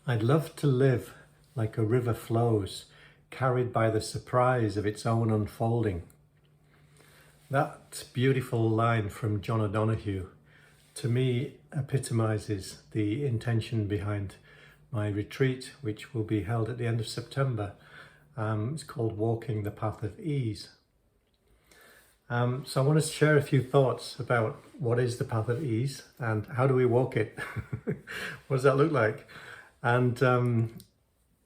I'd love to live like a river flows, carried by the surprise of its own unfolding. That beautiful line from John O'Donoghue, to me, epitomizes the intention behind my retreat, which will be held at the end of September. It's called Walking the Path of Ease. So I want to share a few thoughts about what is the path of ease and how do we walk it? What does that look like? And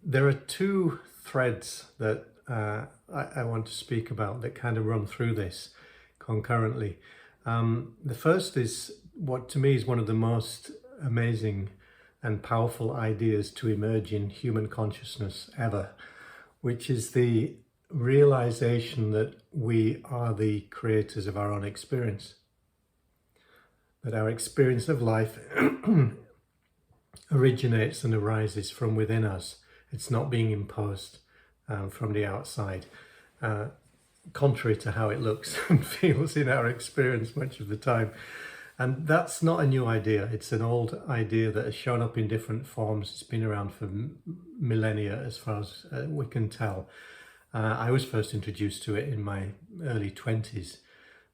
there are two threads that I want to speak about that kind of run through this concurrently. The first is what to me is one of the most amazing and powerful ideas to emerge in human consciousness ever, which is the realization that we are the creators of our own experience, that our experience of life originates and arises from within us. It's not being imposed from the outside, contrary to how it looks and feels in our experience much of the time. And that's not a new idea. It's an old idea that has shown up in different forms. It's been around for millennia as far as we can tell. I was first introduced to it in my early 20s,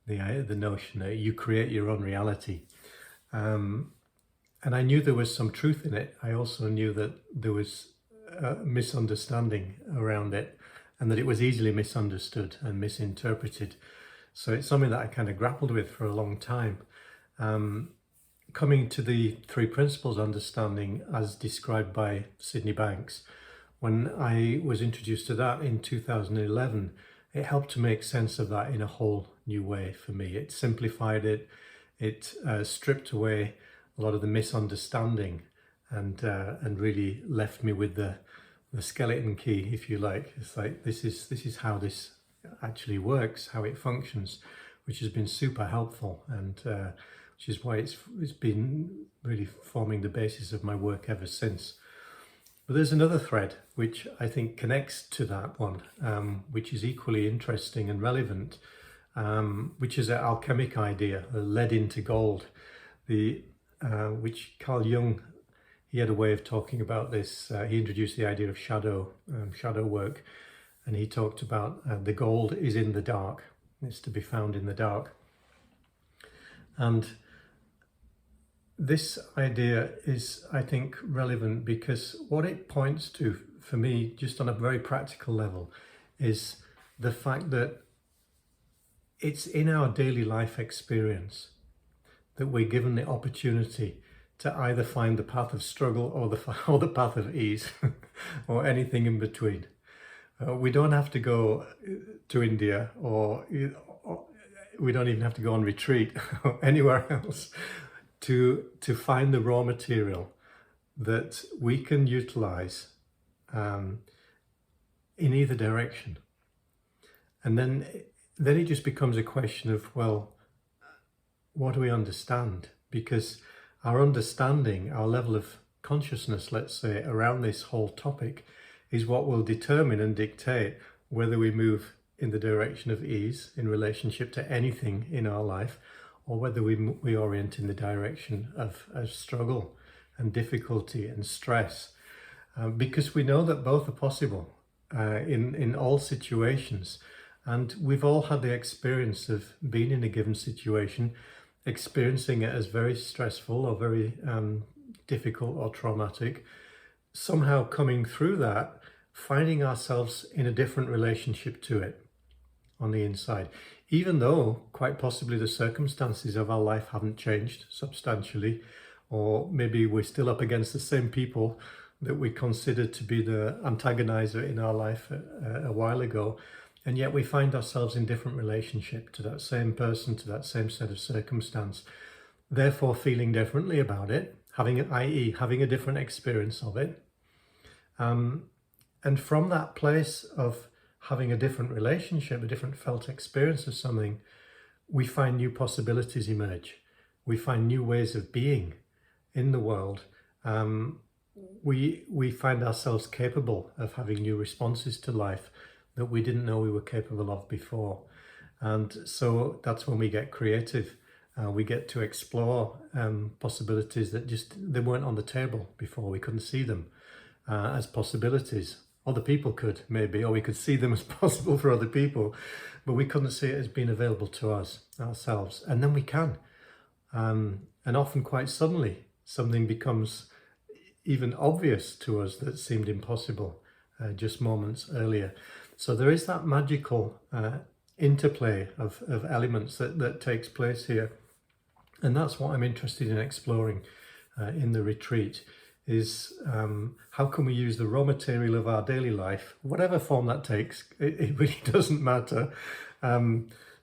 the notion that you create your own reality. And I knew there was some truth in it. I also knew that there was a misunderstanding around it and that it was easily misunderstood and misinterpreted. So it's something that I kind of grappled with for a long time. Coming to the three principles understanding as described by Sydney Banks, when I was introduced to that in 2011, it helped to make sense of that in a whole new way for me. It simplified it, it stripped away a lot of the misunderstanding and really left me with the skeleton key, if you like. It's like, this is how this actually works, how it functions, which has been super helpful, and which is why it's been really forming the basis of my work ever since. But there's another thread which I think connects to that one, which is equally interesting and relevant, which is an alchemic idea, lead into gold, which Carl Jung, he had a way of talking about this. He introduced the idea of shadow work, and he talked about the gold is in the dark. It's to be found in the dark. And this idea is, I think, relevant because what it points to, for me, just on a very practical level, is the fact that it's in our daily life experience that we're given the opportunity to either find the path of struggle or the path of ease, or anything in between. We don't have to go to India, or we don't even have to go on retreat or anywhere else to find the raw material that we can utilize in either direction. And then it just becomes a question of, well, what do we understand? Because our understanding, our level of consciousness, let's say, around this whole topic is what will determine and dictate whether we move in the direction of ease in relationship to anything in our life, or whether we orient in the direction of struggle and difficulty and stress. Because we know that both are possible in all situations. And we've all had the experience of being in a given situation, experiencing it as very stressful or very difficult or traumatic, somehow coming through that, finding ourselves in a different relationship to it on the inside, even though quite possibly the circumstances of our life haven't changed substantially, or maybe we're still up against the same people that we considered to be the antagonizer in our life a while ago, and yet we find ourselves in different relationship to that same person, to that same set of circumstance, therefore feeling differently about it, i.e. having a different experience of it. And from that place of having a different relationship, a different felt experience of something, we find new possibilities emerge. We find new ways of being in the world. We find ourselves capable of having new responses to life that we didn't know we were capable of before. And so that's when we get creative We get to explore possibilities that just they weren't on the table before. We couldn't see them as possibilities. Other people could maybe, or we could see them as possible for other people, but we couldn't see it as being available to us ourselves. And then we can. And often quite suddenly, something becomes even obvious to us that seemed impossible just moments earlier. So there is that magical interplay of elements that takes place here. And that's what I'm interested in exploring in the retreat, is how can we use the raw material of our daily life, whatever form that takes, it really doesn't matter.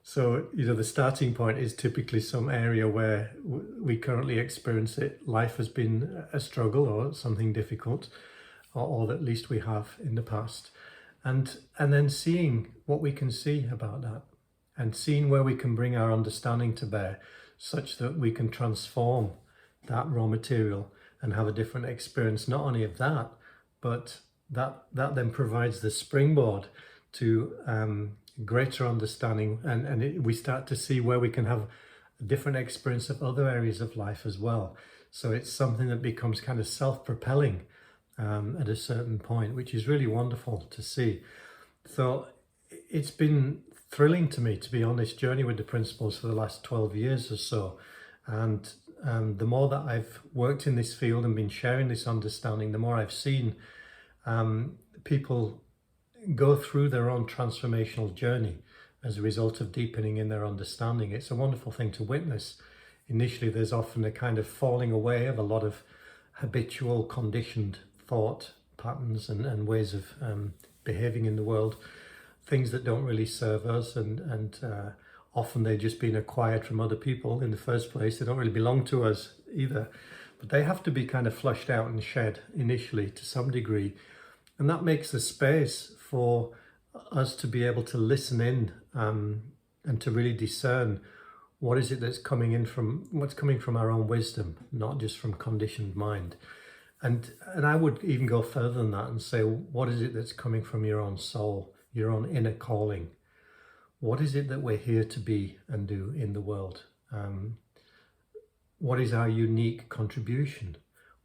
So, the starting point is typically some area where we currently experience it. Life has been a struggle or something difficult, or at least we have in the past. And then seeing what we can see about that, and seeing where we can bring our understanding to bear, such that we can transform that raw material and have a different experience, not only of that, but that then provides the springboard to greater understanding, and we start to see where we can have a different experience of other areas of life as well. So it's something that becomes kind of self-propelling at a certain point, which is really wonderful to see. So it's been thrilling to me, to be on this journey with the principles for the last 12 years or so. And the more that I've worked in this field and been sharing this understanding, the more I've seen people go through their own transformational journey as a result of deepening in their understanding. It's a wonderful thing to witness. Initially, there's often a kind of falling away of a lot of habitual, conditioned thought patterns and ways of behaving in the world, things that don't really serve us, and often they're just being acquired from other people in the first place. They don't really belong to us either, but they have to be kind of flushed out and shed initially to some degree. And that makes the space for us to be able to listen in and to really discern what is it that's coming in from, what's coming from our own wisdom, not just from conditioned mind. And I would even go further than that and say, what is it that's coming from your own soul, your own inner calling? What is it that we're here to be and do in the world? What is our unique contribution?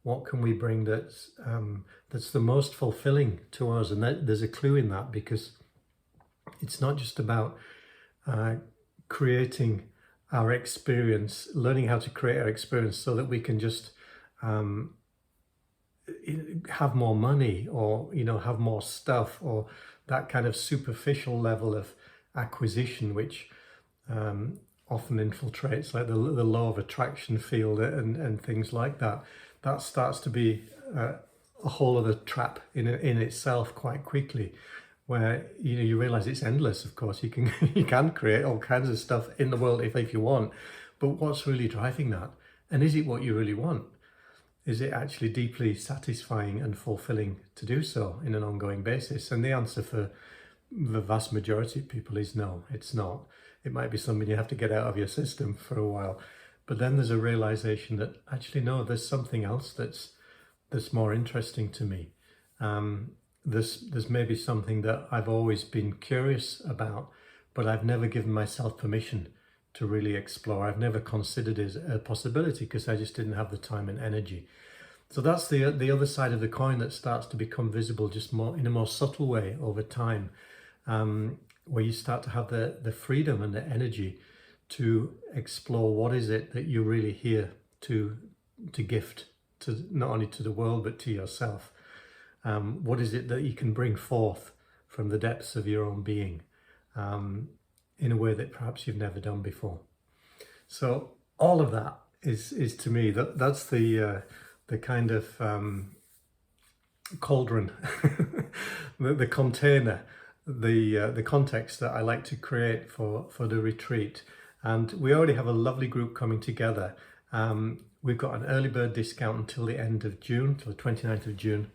What can we bring that's the most fulfilling to us? And there's a clue in that, because it's not just about creating our experience, learning how to create our experience so that we can just have more money, or have more stuff, or that kind of superficial level of acquisition, which often infiltrates like the law of attraction field and things like that. That starts to be a whole other trap in itself quite quickly, where you realize it's endless. Of course, you can create all kinds of stuff in the world if you want, but what's really driving that? And is it what you really want? Is it actually deeply satisfying and fulfilling to do so in an ongoing basis? And the answer for the vast majority of people is no, it's not. It might be something you have to get out of your system for a while, but then there's a realization that actually no, there's something else that's more interesting to me. There's maybe something that I've always been curious about, but I've never given myself permission to really explore. I've never considered it a possibility because I just didn't have the time and energy. So that's the other side of the coin that starts to become visible just more in a more subtle way over time, where you start to have the freedom and the energy to explore what is it that you're really here to gift to, not only to the world but to yourself. What is it that you can bring forth from the depths of your own being in a way that perhaps you've never done before? So all of that is to me, that's the kind of cauldron, the container, the context that I like to create for the retreat. And we already have a lovely group coming together. We've got an early bird discount until the end of June, till the 29th of June.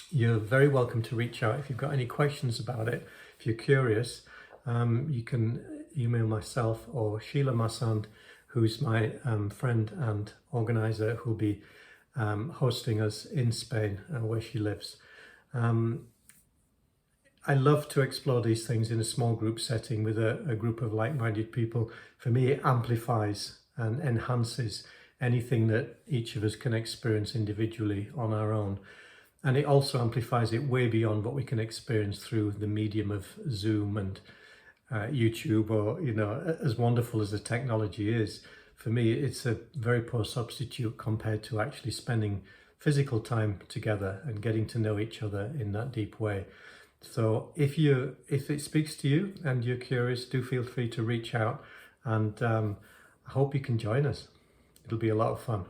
You're very welcome to reach out if you've got any questions about it. If you're curious, you can email myself or Sheila Massand, who's my friend and organizer, who'll be hosting us in Spain, where she lives. I love to explore these things in a small group setting with a group of like-minded people. For me, it amplifies and enhances anything that each of us can experience individually on our own. And it also amplifies it way beyond what we can experience through the medium of Zoom and YouTube, or, you know, as wonderful as the technology is, for me, it's a very poor substitute compared to actually spending physical time together and getting to know each other in that deep way. So if it speaks to you and you're curious, do feel free to reach out, and I hope you can join us. It'll be a lot of fun.